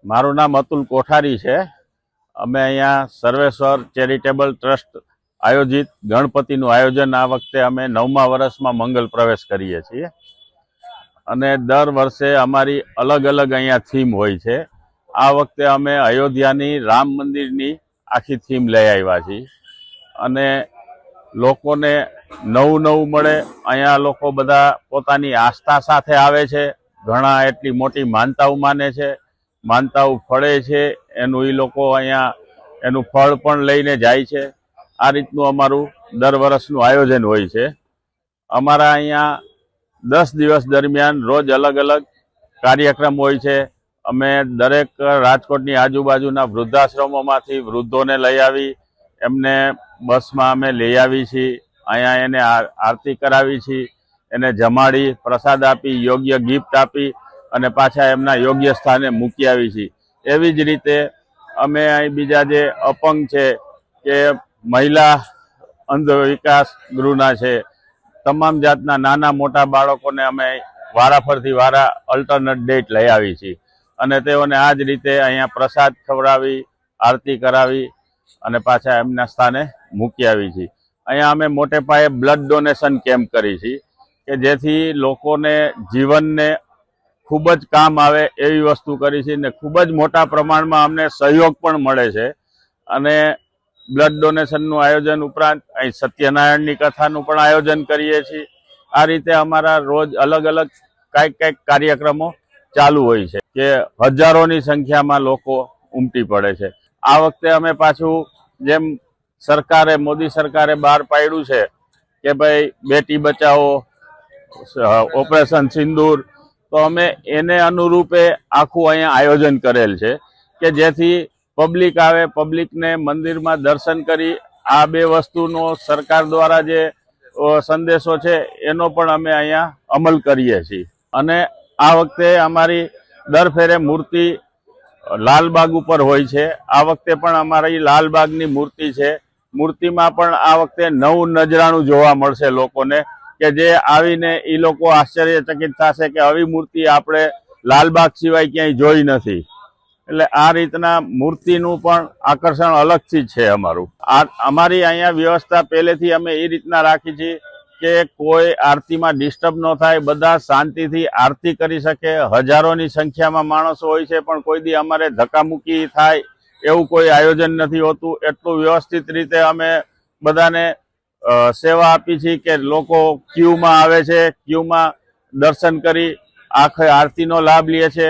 મારું નામ અતુલ કોઠારી છે। અમે અહીંયા સર્વેશ્વર ચેરિટેબલ ટ્રસ્ટ આયોજિત ગણપતિનું આયોજન આ વખતે અમે 9મા વર્ષમાં મંગલ પ્રવેશ કરીએ છીએ અને દર વર્ષે અમારી અલગ અલગ અહીંયા થીમ હોય છે। આ વખતે અમે અયોધ્યાની રામ મંદિરની આખી થીમ લઈ આવ્યા છીએ અને લોકોને નવું નવું મળે। અહીંયા લોકો બધા પોતાની આસ્થા સાથે આવે છે। ઘણા એટલી મોટી માનતાઓ માને છે, માનતાઓ ફળે છે, એનું એ લોકો અહીંયા એનું ફળ પણ લઈને જાય છે। આ રીતનું અમારું દર વર્ષનું આયોજન હોય છે। અમારા અહીંયા 10 દિવસ દરમિયાન રોજ અલગ અલગ કાર્યક્રમ હોય છે। અમે દરેક રાજકોટની આજુબાજુના વૃદ્ધાશ્રમોમાંથી વૃદ્ધોને લઈ આવી એમને બસમાં અમે લઈ આવી છીએ। અહીંયા એને આરતી કરાવી છીએ, એને જમાડી પ્રસાદ આપી યોગ્ય ગિફ્ટ આપી અને પાછા એમના યોગ્ય સ્થાને મૂકી આવી છીએ। એવી જ રીતે અમે અહીં બીજા જે અપંગ છે કે મહિલા અંધ વિકાસ ગૃહના છે, તમામ જાતના નાના મોટા બાળકોને અમે વારાફરતી વારા અલ્ટરનેટ ડેટ લઈ આવી છીએ અને તેઓને આ જ રીતે અહીંયા પ્રસાદ ખવડાવી આરતી કરાવી અને પાછા એમના સ્થાને મૂકી આવી છીએ। અહીંયા અમે મોટે પાયે બ્લડ ડોનેશન કેમ્પ કરી છીએ કે જેથી લોકોને જીવનને ખૂબ જ કામ આવે એવી વસ્તુ કરી છે ને ખૂબ જ મોટા પ્રમાણમાં અમને સહયોગ પણ મળે છે અને બ્લડ ડોનેશનનું આયોજન ઉપરાંત અહીં સત્યનારાયણની કથાનું પણ આયોજન કરીએ છીએ। આ રીતે અમારા રોજ અલગ અલગ કાંઈક કાર્યક્રમો ચાલુ હોય છે કે હજારોની સંખ્યામાં લોકો ઉમટી પડે છે। આ વખતે અમે પાછું જેમ મોદી સરકારે બહાર પાડ્યું છે કે ભાઈ બેટી બચાવો, ઓપરેશન સિંદૂર, તો અમે એને અનુરૂપે આખું અહીંયા આયોજન કરેલ છે કે જેથી પબ્લિક આવે, પબ્લિકને મંદિરમાં દર્શન કરી આ બે વસ્તુનો સરકાર દ્વારા જે સંદેશો છે એનો પણ અમે અહીંયા અમલ કરીએ છીએ। અને આ વખતે અમારી દર ફેરે મૂર્તિ લાલબાગ ઉપર હોય છે। આ વખતે પણ અમારી લાલબાગની મૂર્તિ છે। મૂર્તિમાં પણ આ વખતે નવું નજરાણું જોવા મળશે લોકોને કે જે આવીને એ લોકો આશ્ચર્યચકિત થશે કે આવી મૂર્તિ આપણે લાલબાગ સિવાય ક્યાંય જોઈ નથી। એટલે આ રીતના મૂર્તિનું પણ આકર્ષણ અલગથી છે અમારું। અમારી અહીંયા વ્યવસ્થા પહેલેથી અમે એ રીતના રાખી છે કે કોઈ આરતીમાં ડિસ્ટર્બ ન થાય, બધા શાંતિથી આરતી કરી શકે। હજારોની સંખ્યામાં માણસો હોય છે પણ કોઈ દી અમારે ધક્કામુક્કી થાય એવું કોઈ આયોજન નથી હોતું। એટલું વ્યવસ્થિત રીતે અમે બધાને સેવા આપી છે કે લોકો ક્યુમાં આવે છે, ક્યુમાં દર્શન કરી આખે આરતીનો લાભ લે છે।